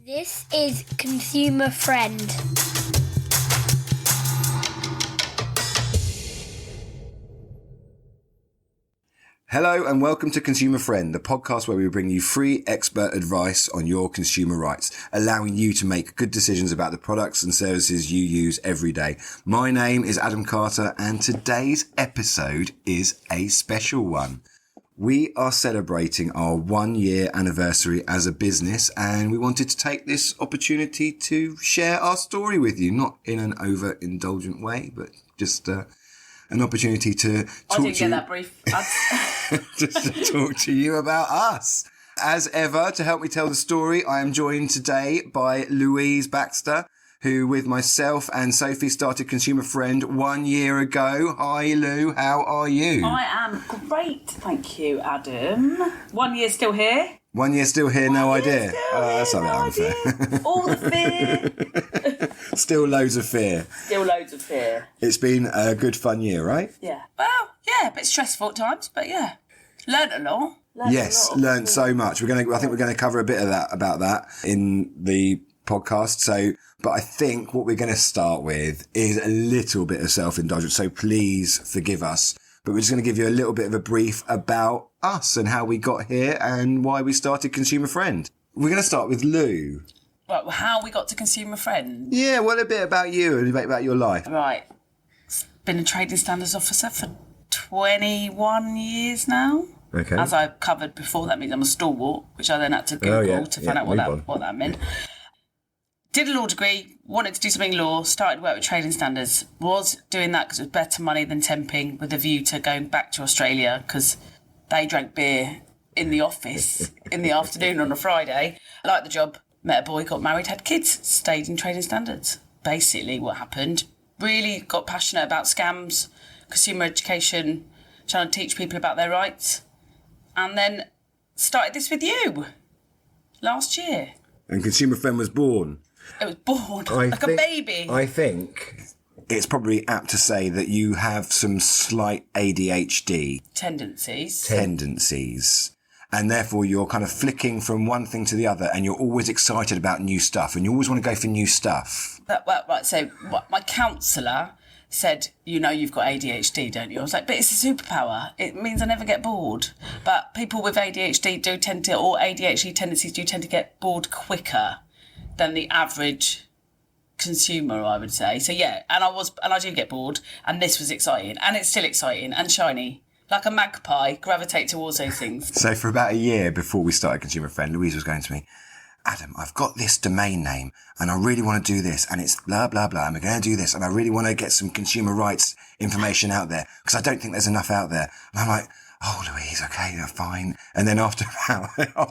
This is Consumer Friend. Hello and welcome to Consumer Friend, the podcast where we bring you free expert advice on your consumer rights, allowing you to make good decisions about the products and services you use every day. My name is Adam Carter and today's episode is a special one. We are celebrating our 1 year anniversary as a business and we wanted to take this opportunity to share our story with you, not in an overindulgent way, but just an opportunity to talk I didn't get that brief. just to talk to you about us. As ever, to help me tell the story, I am joined today by Louise Baxter, who with myself and Sophie started Consumer Friend 1 year ago. Hi Lou, how are you? I am great, thank you, Adam. 1 year still here. 1 year still here, no idea. That's a bit unfair. All the fear. Still loads of fear. Still loads of fear. It's been a good fun year, right? Yeah. Well, yeah, a bit stressful at times, but yeah. Learned a lot. Learned so much. I think we're gonna cover a bit of that about that in the podcast. But I think what we're going to start with is a little bit of self-indulgence. So please forgive us. But we're just going to give you a little bit of a brief about us and how we got here and why we started Consumer Friend. We're going to start with Lou. Right, well, how we got to Consumer Friend. Yeah, well, a bit about you and a bit about your life. Right. Been a trading standards officer for 21 years now. Okay. As I covered before, that means I'm a stalwart, which I then had to Google to find out what that meant. Did a law degree, wanted to do something law, started work with trading standards, was doing that because it was better money than temping with a view to going back to Australia because they drank beer in the office in the afternoon on a Friday. I liked the job, met a boy, got married, had kids, stayed in trading standards. Basically what happened, really got passionate about scams, consumer education, trying to teach people about their rights, and then started this with you last year. And Consumer Friend was born. It was born like a baby. I think it's probably apt to say that you have some slight ADHD tendencies. And therefore you're kind of flicking from one thing to the other and you're always excited about new stuff and you always want to go for new stuff. So my counsellor said, you know you've got ADHD, don't you? I was like, but it's a superpower. It means I never get bored. But people with ADHD or ADHD tendencies do tend to get bored quicker than the average consumer, I would say. So yeah, and I do get bored, and this was exciting, and it's still exciting and shiny. Like a magpie, gravitate towards those things. So for about a year before we started Consumer Friend, Louise was going to me, Adam, I've got this domain name and I really want to do this and it's blah, blah, blah. And we're going to do this and I really want to get some consumer rights information out there because I don't think there's enough out there. And I'm like, oh, Louise, okay, fine. And then after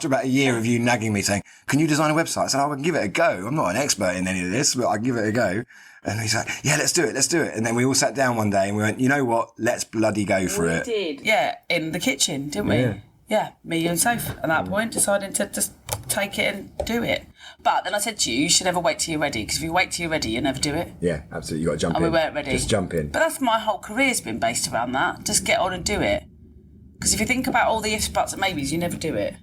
about a year of you nagging me saying, can you design a website? I said, I can give it a go. I'm not an expert in any of this, but I can give it a go. And he's like, yeah, let's do it. And then we all sat down one day and we went, you know what? Let's bloody go for it. We did. Yeah, in the kitchen, didn't we? Yeah, me and Soph at that point decided to just take it and do it. But then I said to you, you should never wait till you're ready, because if you wait till you're ready, you never do it. Yeah, absolutely. You got to jump in. And we weren't ready. Just jump in. But that's my whole career's been based around that. Just get on and do it. Because if you think about all the ifs, buts and maybes, you never do it.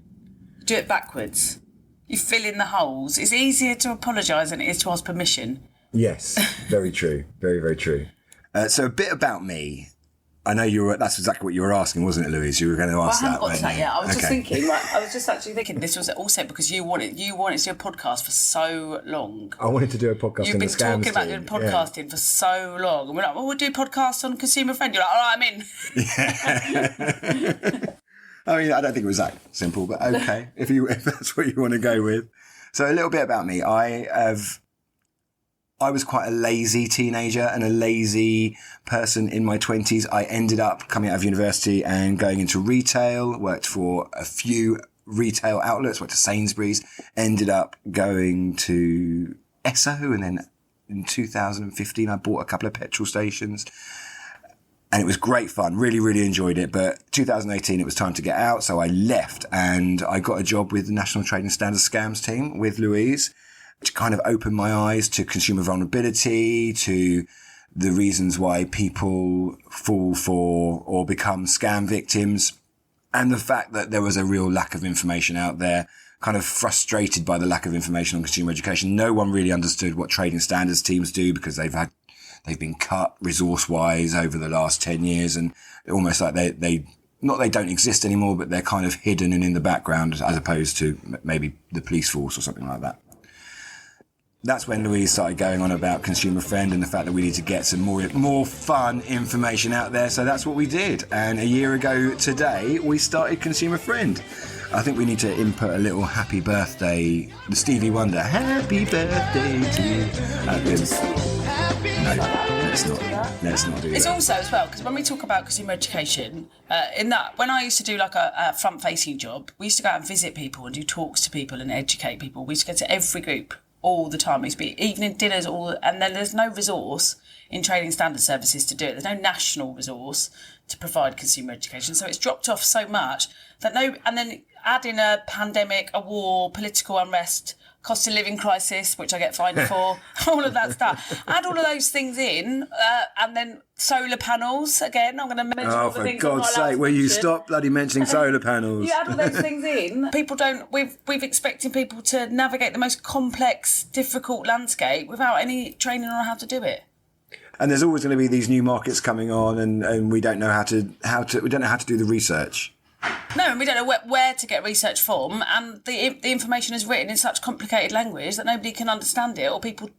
Do it backwards. You fill in the holes. It's easier to apologise than it is to ask permission. Yes, very true. Very, very true. So a bit about me. I know that's exactly what you were asking, wasn't it, Louise? You were going to ask that. I haven't got to that yet. I was just thinking, I was just actually thinking this was also because you wanted to do a podcast for so long. I wanted to do a podcast You've been talking about doing podcasting for so long. And we're like, well, we'll do podcasts on Consumer Friend. You're like, all right, I'm in. Yeah. I mean, I don't think it was that simple, but okay, if that's what you want to go with. So a little bit about me. I was quite a lazy teenager and a lazy person in my 20s. I ended up coming out of university and going into retail, worked for a few retail outlets, went to Sainsbury's, ended up going to Esso, and then in 2015 I bought a couple of petrol stations. And it was great fun, really, really enjoyed it. But 2018, it was time to get out, so I left and I got a job with the National Trading Standards Scams team with Louise, to kind of open my eyes to consumer vulnerability, to the reasons why people fall for or become scam victims, and the fact that there was a real lack of information out there kind of frustrated by the lack of information on consumer education. No one really understood what trading standards teams do because they've been cut resource-wise over the last 10 years, and almost like they don't exist anymore, but they're kind of hidden and in the background as opposed to maybe the police force or something like that. That's when Louise started going on about Consumer Friend and the fact that we need to get some more fun information out there. So that's what we did. And a year ago today, we started Consumer Friend. I think we need to input a little happy birthday, the Stevie Wonder, happy birthday to you. No, let's not do that. It's also as well, because when we talk about consumer education, in that, when I used to do like a front-facing job, we used to go out and visit people and do talks to people and educate people. We used to go to every group all the time. We used to be evening dinners, and then there's no resource in trading standard services to do it. There's no national resource to provide consumer education. So it's dropped off so much that and then add in a pandemic, a war, political unrest, cost of living crisis, which I get fined for, all of that stuff. Add all of those things in, and then solar panels, again, I'm going to mention all the things. Oh, for God's sake, will you stop bloody mentioning solar panels? You add all those things in, we've expecting people to navigate the most complex, difficult landscape without any training on how to do it. And there's always going to be these new markets coming on, and we don't know how to do the research. No, and we don't know where to get research from, and the information is written in such complicated language that nobody can understand it, or people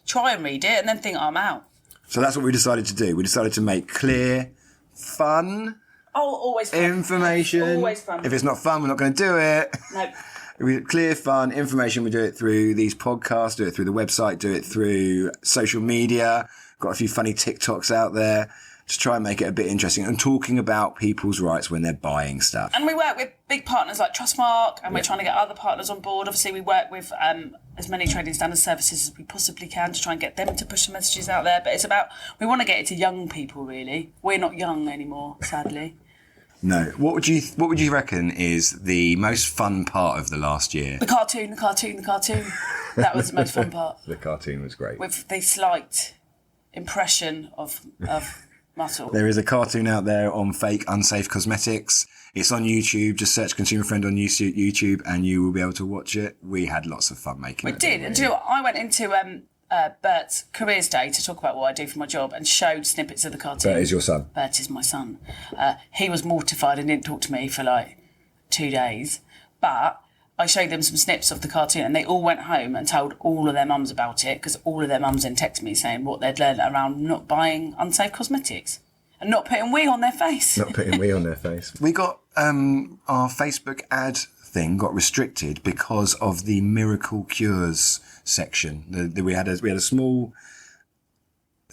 try and read it and then think, I'm out. So that's what we decided to do. We decided to make clear, fun, always fun information. Always fun. If it's not fun, we're not going to do it. No. Clear, fun information. We do it through these podcasts, do it through the website, do it through social media. Got a few funny TikToks out there to try and make it a bit interesting and talking about people's rights when they're buying stuff. And we work with big partners like Trustmark, and we're trying to get other partners on board. Obviously, we work with as many trading standard services as we possibly can to try and get them to push the messages out there. But it's about, we want to get it to young people, really. We're not young anymore, sadly. No. What would you reckon is the most fun part of the last year? The cartoon. That was the most fun part. The cartoon was great. With the slight impression of muscle. There is a cartoon out there on fake, unsafe cosmetics. It's on YouTube. Just search Consumer Friend on YouTube and you will be able to watch it. We had lots of fun making it. We did. And do you know what? I went into Bert's careers day to talk about what I do for my job and showed snippets of the cartoon. Bert is your son? Bert is my son. He was mortified and didn't talk to me for like 2 days. But I showed them some snips of the cartoon and they all went home and told all of their mums about it, because all of their mums then texted me saying what they'd learned around not buying unsafe cosmetics and not putting wee on their face. Not putting wee on their face. We got our Facebook ad thing got restricted because of the miracle cures section. We had a small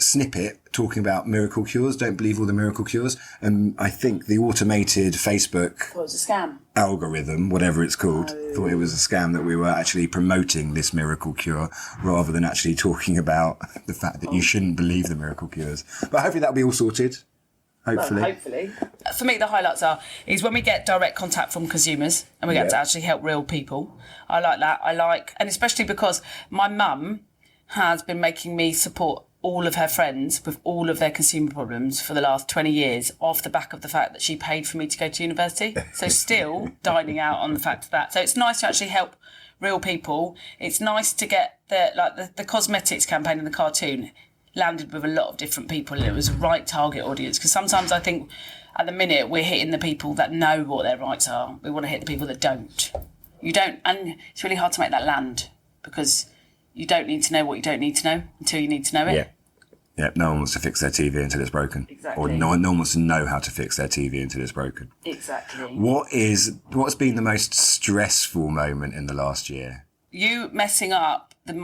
snippet talking about miracle cures. Don't believe all the miracle cures. And I think the automated Facebook Thought it was a scam. Algorithm, whatever it's called, thought it was a scam, that we were actually promoting this miracle cure rather than actually talking about the fact that you shouldn't believe the miracle cures. But hopefully that'll be all sorted. Hopefully. Well, hopefully. For me, the highlights is when we get direct contact from consumers and we get to actually help real people. I like that. And especially because my mum has been making me support all of her friends with all of their consumer problems for the last 20 years off the back of the fact that she paid for me to go to university. So still dining out on the fact of that. So it's nice to actually help real people. It's nice to get the cosmetics campaign in the cartoon landed with a lot of different people, and it was the right target audience, because sometimes I think at the minute we're hitting the people that know what their rights are. We want to hit the people that don't. You don't, and it's really hard to make that land, because you don't need to know what you don't need to know until you need to know it. Yeah, no one wants to fix their TV until it's broken. Exactly. Or no one wants to know how to fix their TV until it's broken. Exactly. What's been the most stressful moment in the last year? You messing up the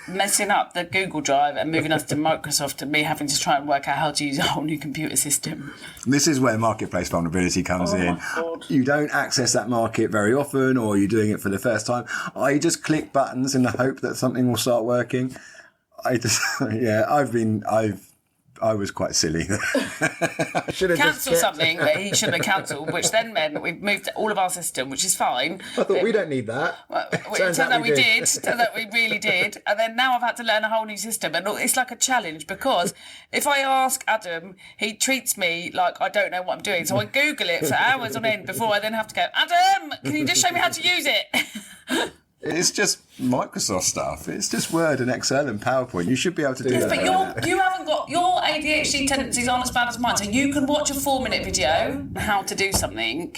messing up the Google Drive and moving us to Microsoft, and me having to try and work out how to use a whole new computer system. This is where marketplace vulnerability comes in. You don't access that market very often, or you're doing it for the first time. I just click buttons in the hope that something will start working. I've I was quite silly. I should have cancelled something that he shouldn't have cancelled, which then meant that we've moved all of our system, which is fine. I thought we don't need that. Well, it turns out we did. Turns out we really did. And then now I've had to learn a whole new system. And it's like a challenge because if I ask Adam, he treats me like I don't know what I'm doing. So I Google it for hours on end before I then have to go, Adam, can you just show me how to use it? It's just Microsoft stuff. It's just Word and Excel and PowerPoint. You should be able to do that. But you haven't got... Your ADHD tendencies aren't as bad as mine. So you can watch a 4-minute video on how to do something.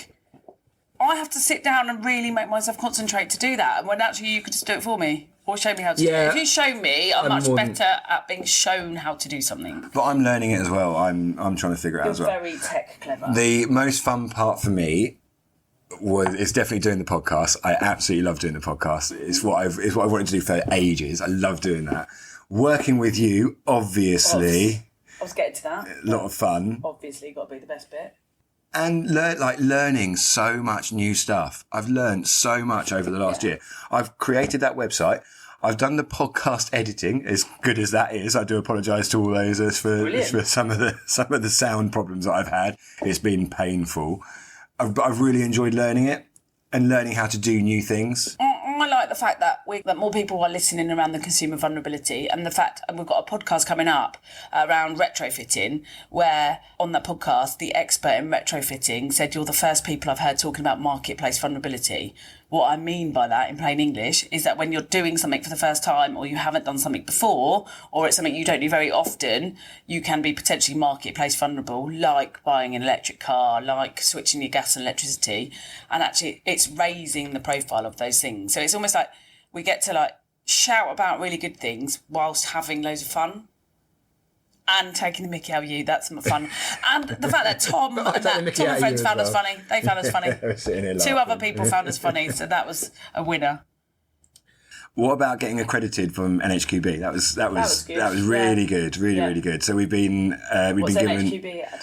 I have to sit down and really make myself concentrate to do that. And when actually you could just do it for me. Or show me how to do it. If you show me, I'm much better at being shown how to do something. But I'm learning it as well. I'm trying to figure it out as well. You're very tech clever. The most fun part for me... it's definitely doing the podcast. I absolutely love doing the podcast. It's what I've wanted to do for ages. I love doing that. Working with you, obviously. I was getting to that. A lot of fun. Obviously, got to be the best bit. And learning so much new stuff. I've learned so much over the last year. I've created that website. I've done the podcast editing, as good as that is. I do apologise to all those for some of the sound problems that I've had. It's been painful. I've really enjoyed learning it and learning how to do new things. I like the fact that more people are listening around the consumer vulnerability and the fact, and we've got a podcast coming up around retrofitting, where on that podcast, the expert in retrofitting said, you're the first people I've heard talking about marketplace vulnerability. What I mean by that in plain English is that when you're doing something for the first time or you haven't done something before or it's something you don't do very often, you can be potentially marketplace vulnerable, like buying an electric car, like switching your gas and electricity. And actually it's raising the profile of those things. So it's almost like we get to shout about really good things whilst having loads of fun. And taking the mickey out of you, that's fun. And the fact that Tom and friends found us funny. They found us funny. 2 other people found us funny, so that was a winner. What about getting accredited from NHQB? That was really good, really good. So we've been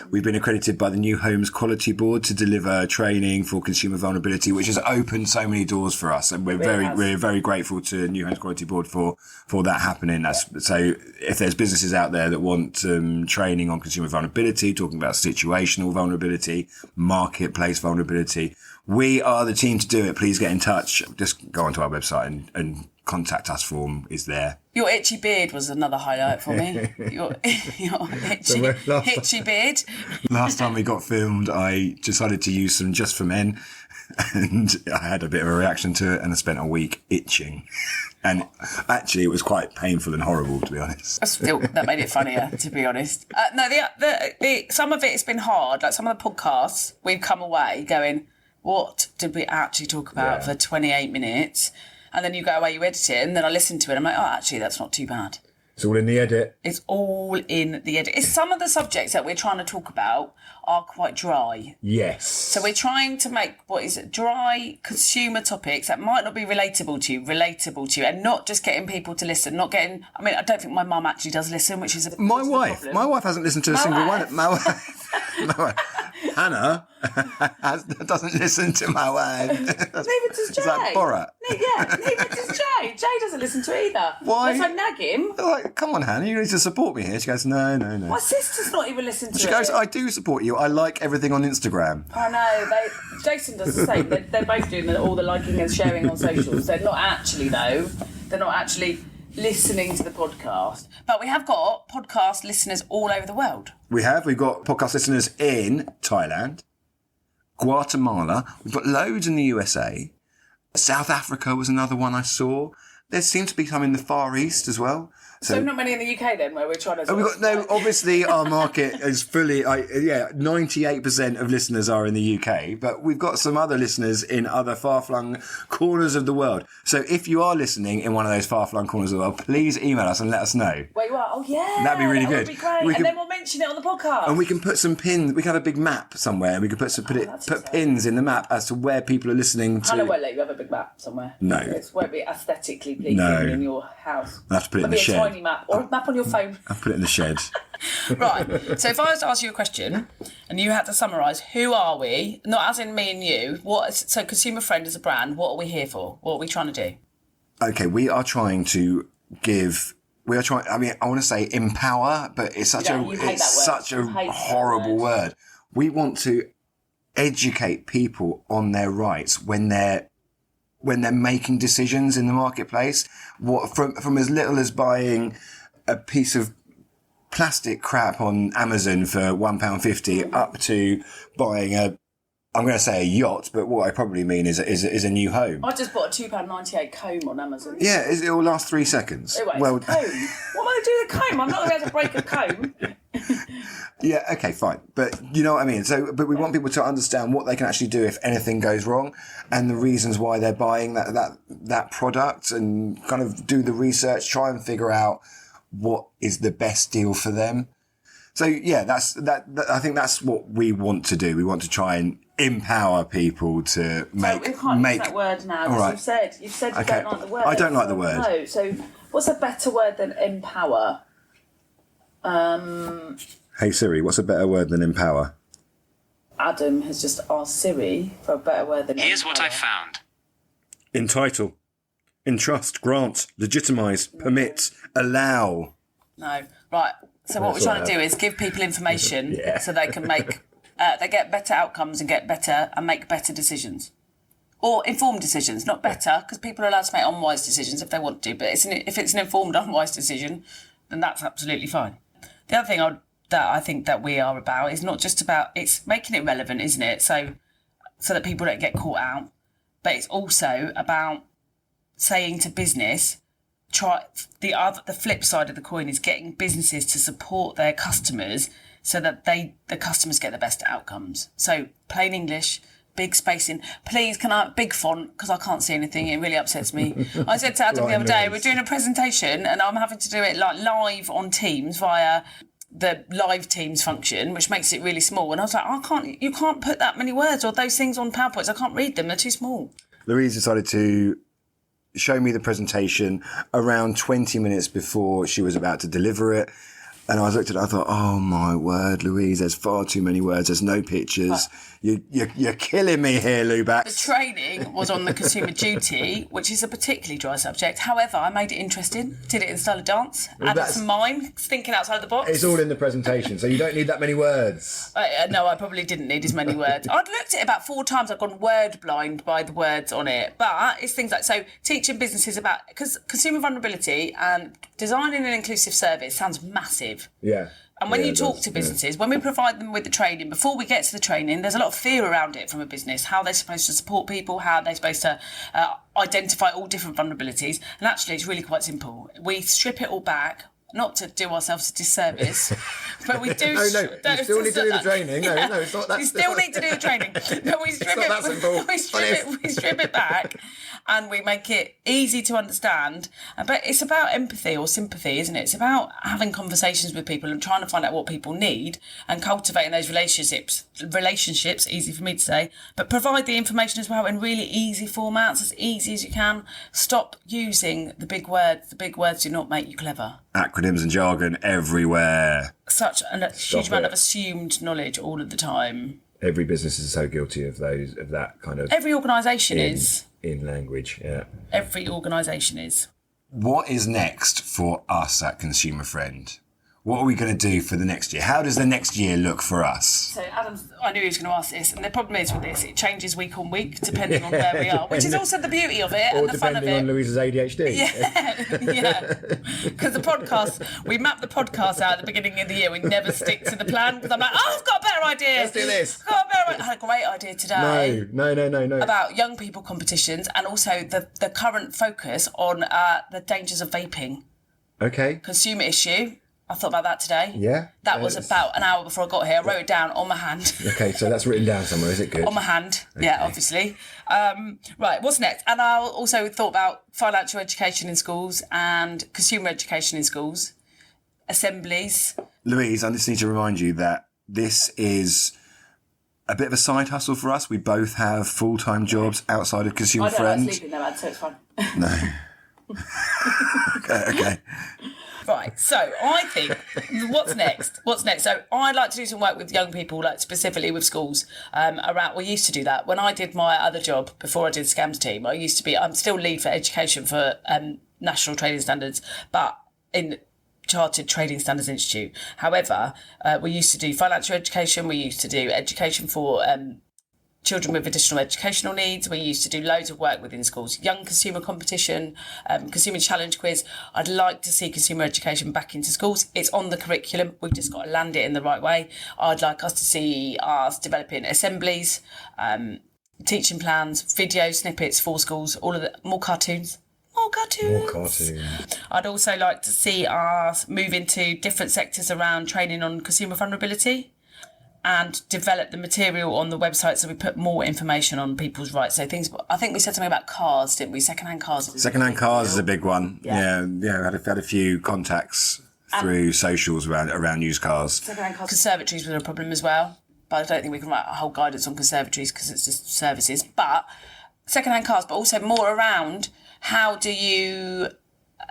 accredited by the New Homes Quality Board to deliver training for consumer vulnerability, which has opened so many doors for us, and we're very grateful to New Homes Quality Board for that happening. So if there's businesses out there that want training on consumer vulnerability, talking about situational vulnerability, marketplace vulnerability, we are the team to do it. Please get in touch. Just go onto our website and contact us form is there. Your itchy beard was another highlight for me. Your itchy beard. Last time we got filmed, I decided to use some Just for Men, and I had a bit of a reaction to it, and I spent a week itching. And actually, it was quite painful and horrible, to be honest. That made it funnier, to be honest. Some of it has been hard. Like some of the podcasts, we've come away going, what did we actually talk about for 28 minutes? And then you go away, you edit it, and then I listen to it, and I'm like, oh, actually, that's not too bad. It's all in the edit. It's all in the edit. Some of the subjects that we're trying to talk about are quite dry. Yes. So we're trying to make, dry consumer topics that might not be relatable to you, and not just getting people to listen, I don't think my mum actually does listen, which is my wife hasn't listened to a single one. My wife. Hannah doesn't listen to my wife. Neither does Jay. Is that Borat? Neither does Jay. Jay doesn't listen to it either. Why? Unless I nag him. Like, come on, Hannah, you need to support me here. She goes, no. My sister's not even listened to it. She goes, I do support you. I like everything on Instagram. I know. Jason does the same. They're both doing all the liking and sharing on socials. They're not actually listening to the podcast. But we have got podcast listeners all over the world. We've got podcast listeners in Thailand, Guatemala. We've got loads in the USA. South Africa was another one I saw. There seems to be some in the Far East as well. So not many in the UK then, where we're trying to... Obviously our market is fully... 98% of listeners are in the UK, but we've got some other listeners in other far-flung corners of the world. So if you are listening in one of those far-flung corners of the world, please email us and let us know. Where you are? Oh, yeah. That'd be really good. Would be great. And then we'll mention it on the podcast. And we can put some pins... We can have a big map somewhere, and we can put pins in the map as to where people are listening to... Hannah won't let you have a big map somewhere. No. It won't be aesthetically pleasing in your house. I'll have to put it in the shed. Map or a map on your phone. I'll put it in the shed. Right. So if I was to ask you a question and you had to summarise, who are we? Not as in me and you. So Consumer Friend is a brand. What are we here for? What are we trying to do? Okay, we're We are trying. I mean, I want to say empower, but it's such a horrible word. We want to educate people on their rights when they're making decisions in the marketplace. What from as little as buying a piece of plastic crap on Amazon for £1.50 up to buying I'm going to say a yacht, but what I probably mean is a new home. I just bought a £2.98 comb on Amazon. Yeah, it will last 3 seconds. Anyway, well, it's a comb. What am I going to do with a comb? I'm not going to be able to break a comb. Yeah, okay, fine. But you know what I mean? So, but we want people to understand what they can actually do if anything goes wrong and the reasons why they're buying that product, and kind of do the research, try and figure out what is the best deal for them. So yeah, I think that's what we want to do. We want to try and empower people to make. So we can't use that word now. All right. You've said you don't like the word. I don't like the word. No. So what's a better word than empower? Hey Siri, what's a better word than empower? Adam has just asked Siri for a better word than Here's empower. what I found. Entitle, entrust, grant, legitimise, permit, allow. No. Right. So what we're trying to do is give people information so they can make, they get better outcomes and make better decisions. Or informed decisions, not better, because people are allowed to make unwise decisions if they want to, but if it's an informed, unwise decision, then that's absolutely fine. The other thing that I think that we are about is not just about, it's making it relevant, isn't it? So that people don't get caught out, but it's also about saying to business, the flip side of the coin is getting businesses to support their customers so that the customers get the best outcomes. So plain English, big spacing. Please, can I big font, because I can't see anything. It really upsets me. I said to Adam the other day, we're doing a presentation and I'm having to do it like live on Teams via the live Teams function, which makes it really small. And I was like, you can't put that many words or those things on PowerPoints. I can't read them. They're too small. Louise decided to show me the presentation around 20 minutes before she was about to deliver it. And I looked at it, I thought, oh my word, Louise, there's far too many words, there's no pictures. You're killing me here, Lubax. The training was on the consumer duty, which is a particularly dry subject. However, I made it interesting, did it in style of dance, added some mime, thinking outside the box. It's all in the presentation, so you don't need that many words. No, I probably didn't need as many words. I'd looked at it about 4 times, I've gone word blind by the words on it. But it's things like, so teaching businesses about, because consumer vulnerability and designing an inclusive service sounds massive. Yeah. And when you talk to businesses, when we provide them with the training, before we get to the training, there's a lot of fear around it from a business, how they're supposed to support people, how they're supposed to identify all different vulnerabilities. And actually, it's really quite simple. We strip it all back, not to do ourselves a disservice, but we do... No, you still need to do the training. No, it's not that... You still need to do the training. But we strip we strip it back and we make it easy to understand. But it's about empathy or sympathy, isn't it? It's about having conversations with people and trying to find out what people need and cultivating those relationships, easy for me to say, but provide the information as well in really easy formats, as easy as you can. Stop using the big words. The big words do not make you clever. Acronyms and jargon everywhere. Such a huge amount of assumed knowledge all of the time. Every business is so guilty of that kind of... Every organisation is. In language, yeah. Every organisation is. What is next for us at Consumer Friend? What are we going to do for the next year? How does the next year look for us? So, Adam, I knew he was going to ask this, and the problem is with this, it changes week on week, depending on where we are, which is also the beauty of it and the fun of it. Or depending on Louise's ADHD. Yeah. Because the podcast, we map the podcast out at the beginning of the year, we never stick to the plan, because I'm like, I've got a better idea. Let's do this. I had a great idea today. No. About young people competitions, and also the current focus on the dangers of vaping. Okay. Consumer issue. I thought about that today. Yeah? That was about an hour before I got here. I wrote it down on my hand. Okay, so that's written down somewhere, is it good? On my hand, okay. Yeah, obviously. Right, what's next? And I also thought about financial education in schools and consumer education in schools, assemblies. Louise, I just need to remind you that this is a bit of a side hustle for us. We both have full-time jobs outside of Consumer Friend. I don't like sleeping though, so it's fine. No. Okay. Right, so I think, what's next? So I'd like to do some work with young people, like specifically with schools. We used to do that. When I did my other job, before I did Scams Team, I'm still lead for education for national trading standards, but in Chartered Trading Standards Institute. However, we used to do financial education. We used to do education for children with additional educational needs. We used to do loads of work within schools, young consumer competition, consumer challenge quiz. I'd like to see consumer education back into schools. It's on the curriculum. We've just got to land it in the right way. I'd like us to see us developing assemblies, teaching plans, video snippets for schools, all of the more cartoons. More cartoons. I'd also like to see us move into different sectors around training on consumer vulnerability, and develop the material on the website so we put more information on people's rights. So things, I think we said something about cars, didn't we? Second-hand cars. Second-hand cars is a big one. Yeah. I had a few contacts through socials around used cars. Second-hand cars. Conservatories were a problem as well, but I don't think we can write a whole guidance on conservatories because it's just services. But second-hand cars, but also more around how do you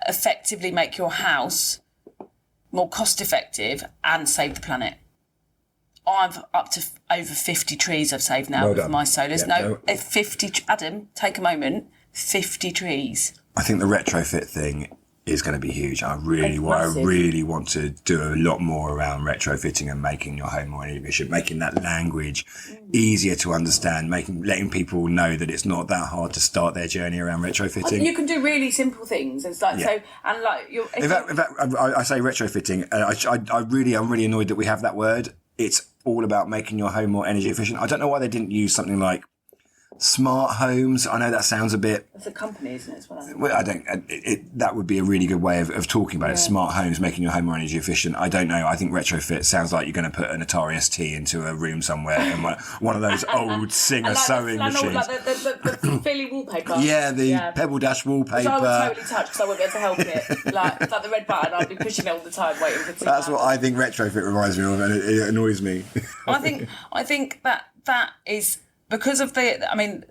effectively make your house more cost-effective and save the planet. I've up to over 50 trees I've saved now with my solars. Yeah, 50. Adam, take a moment. 50 trees. I think the retrofit thing is going to be huge. I really want to do a lot more around retrofitting and making your home more energy efficient, making that language easier to understand, letting people know that it's not that hard to start their journey around retrofitting. You can do really simple things. It's like so, and like you're. In fact, I say retrofitting. I'm really annoyed that we have that word. It's all about making your home more energy efficient. I don't know why they didn't use something like smart homes. I know that sounds a bit... It's a company, isn't it? Well, I don't... that would be a really good way of talking about it. Smart homes, making your home more energy efficient. I don't know. I think retrofit sounds like you're going to put an Atari ST into a room somewhere and one of those old Singer sewing machines. Like the Philly wallpaper. Yeah, the Pebble Dash wallpaper. Which I would totally touch because I wouldn't be able to help it. Like, it's like the red button. I'd be pushing it all the time, waiting for it to That's what I think retrofit reminds me of, and it annoys me. I think that is because of the... I mean...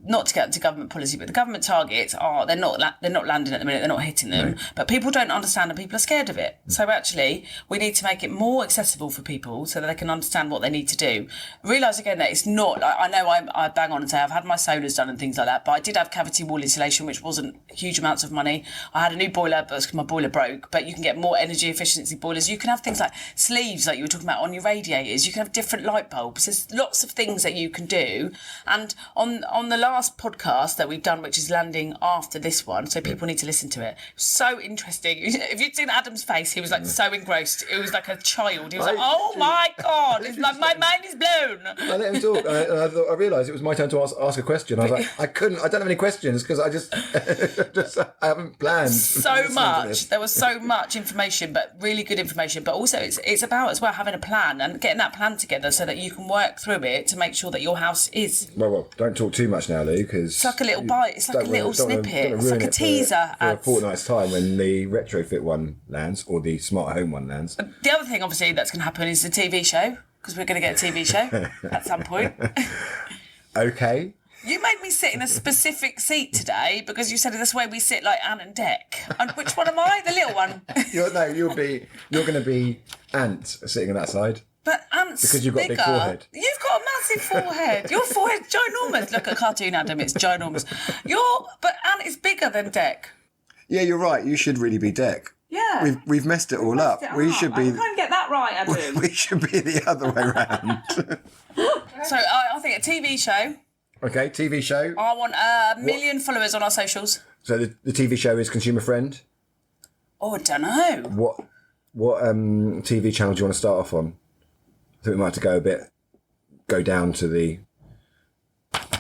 Not to get into government policy, but the government targets are they're not landing at the minute. They're not hitting them. No. But people don't understand, and people are scared of it. So actually, we need to make it more accessible for people so that they can understand what they need to do. Realise again that it's not. I know I bang on and say I've had my solars done and things like that, but I did have cavity wall insulation, which wasn't huge amounts of money. I had a new boiler, but my boiler broke. But you can get more energy efficiency boilers. You can have things like sleeves, like you were talking about, on your radiators. You can have different light bulbs. There's lots of things that you can do. And on the last podcast that we've done, which is landing after this one, so people need to listen to it. So interesting. If you'd seen Adam's face, he was like so engrossed. It was like a child. He was like, "Oh my god!" It's like my mind is blown. I let him talk. I realised it was my turn to ask a question. I was like, I don't have any questions because I haven't planned. So much. There was so much information, but really good information. But also, it's about as well having a plan and getting that plan together so that you can work through it to make sure that your house is. Well, don't talk too much now, Lou. It's like a little bite. It's like a little snippet. It's like a teaser. For a fortnight's time when the retrofit one lands or the smart home one lands. The other thing, obviously, that's going to happen is the TV show, because we're going to get a TV show at some point. Okay. You made me sit in a specific seat today because you said this way we sit like Ant and Dec. And which one am I? The little one. You're going to be Ant sitting on that side. But Ant's because you've got bigger. A big forehead. You've got a massive forehead. Your forehead's ginormous. Look at cartoon Adam, it's ginormous. But Ant is bigger than Dec. Yeah, you're right. You should really be Dec. Yeah. We've messed it all up. We should be. I can't get that right, Adam. We should be the other way around. So I think a TV show. Okay, TV show. I want 1 million followers on our socials. So the TV show is Consumer Friend. Oh, I don't know. What TV channel do you want to start off on? I think we might have to go down to the...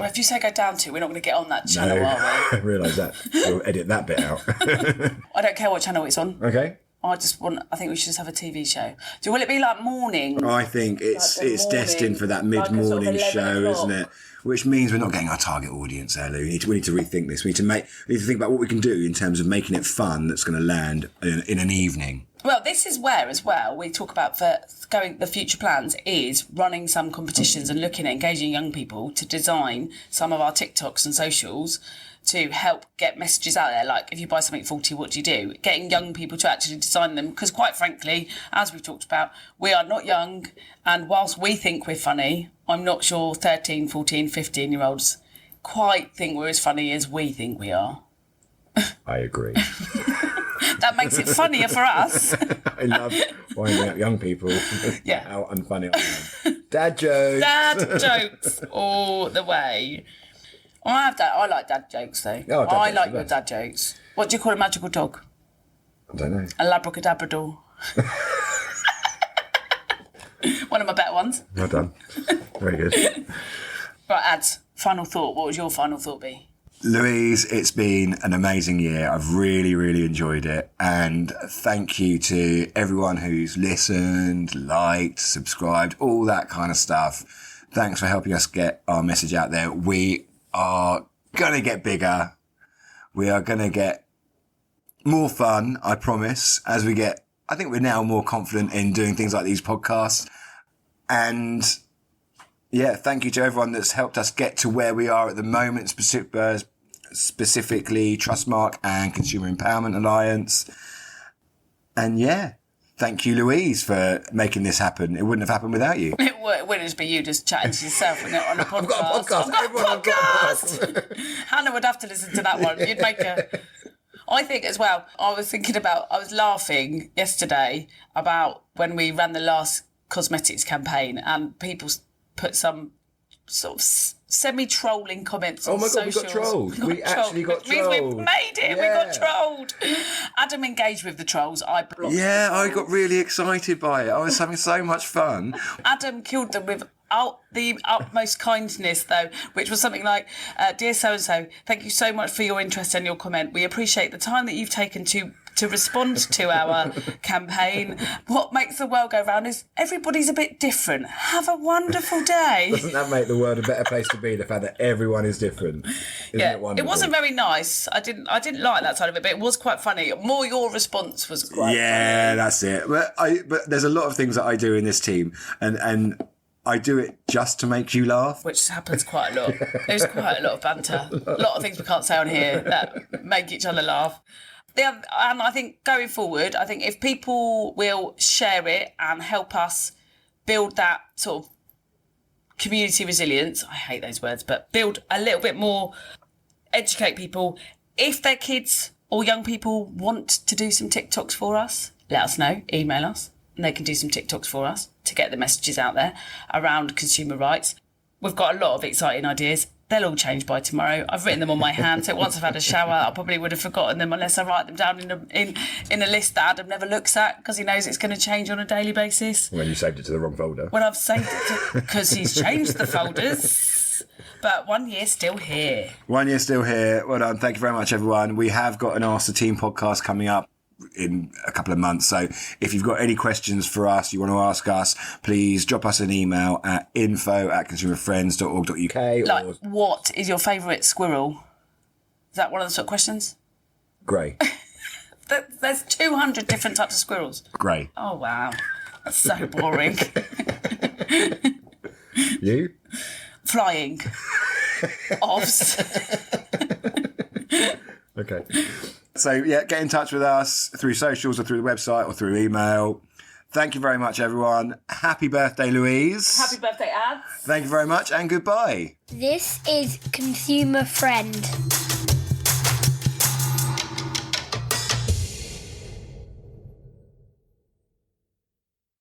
Well, if you say go down to, we're not going to get on that channel, are we? I realise that. We'll edit that bit out. I don't care what channel it's on. Okay. I think we should just have a TV show. Will it be like morning? I think it's destined for that mid-morning show, isn't it? Which means we're not getting our target audience there, Lou. We need to rethink this. We need to think about what we can do in terms of making it fun that's going to land in an evening. Well, this is where, as well, we talk about the future plans is running some competitions and looking at engaging young people to design some of our TikToks and socials to help get messages out there. Like, if you buy something faulty, what do you do? Getting young people to actually design them. Because quite frankly, as we've talked about, we are not young. And whilst we think we're funny, I'm not sure 13, 14, 15-year-olds quite think we're as funny as we think we are. I agree. That makes it funnier for us. I love winding up young people. Yeah. How unfunny I am. Dad jokes. Dad jokes all the way. I like dad jokes though. Oh, I like your dad jokes. What do you call a magical dog? I don't know. A labracadabrador. One of my better ones. Well done. Very good. Right, Ads, final thought. What would your final thought be? Louise, it's been an amazing year. I've really, really enjoyed it. And thank you to everyone who's listened, liked, subscribed, all that kind of stuff. Thanks for helping us get our message out there. We are going to get bigger. We are going to get more fun, I promise, as we get, I think we're now more confident in doing things like these podcasts. And yeah, thank you to everyone that's helped us get to where we are at the moment, specifically Trustmark and Consumer Empowerment Alliance. And yeah, thank you, Louise, for making this happen. It wouldn't have happened without you. It wouldn't just be you just chatting to yourself on a podcast. I've got a podcast. I've got a podcast. Hannah would have to listen to that one. You'd make a... I think as well, I was laughing yesterday about when we ran the last cosmetics campaign and people put some sort of semi-trolling comments on socials. We got trolled. We actually got trolled. We've made it. Yeah. We got trolled. Adam engaged with the trolls. I blocked I got really excited by it. I was having so much fun. Adam killed them with the utmost kindness, though, which was something like, Dear so-and-so, thank you so much for your interest and your comment. We appreciate the time that you've taken to respond to our campaign. What makes the world go round is everybody's a bit different. Have a wonderful day. Doesn't that make the world a better place to be, the fact that everyone is different? Isn't it wonderful? It wasn't very nice. I didn't like that side of it, but it was quite funny. More your response was quite funny. That's it. But there's a lot of things that I do in this team, and I do it just to make you laugh. Which happens quite a lot. There's quite a lot of banter. A lot of things we can't say on here that make each other laugh. And I think going forward, if people will share it and help us build that sort of community resilience, I hate those words, but build a little bit more, educate people. If their kids or young people want to do some TikToks for us, let us know, email us, and they can do some TikToks for us to get the messages out there around consumer rights. We've got a lot of exciting ideas. They'll all change by tomorrow. I've written them on my hand, so once I've had a shower, I probably would have forgotten them unless I write them down in a list that Adam never looks at because he knows it's going to change on a daily basis. When you saved it to the wrong folder. When I've saved it because he's changed the folders. But 1 year still here. 1 year still here. Well done. Thank you very much, everyone. We have got an Ask the Team podcast coming up in a couple of months. So if you've got any questions for us, you want to ask us, please drop us an email at info@consumerfriends.org.uk. Like, what is your favourite squirrel? Is that one of the sort of questions? Grey. There's 200 different types of squirrels. Grey. Oh, wow. That's so boring. You? Flying. Ovs. Okay. So, yeah, get in touch with us through socials or through the website or through email. Thank you very much, everyone. Happy birthday, Louise. Happy birthday, Ads. Thank you very much and goodbye. This is Consumer Friend.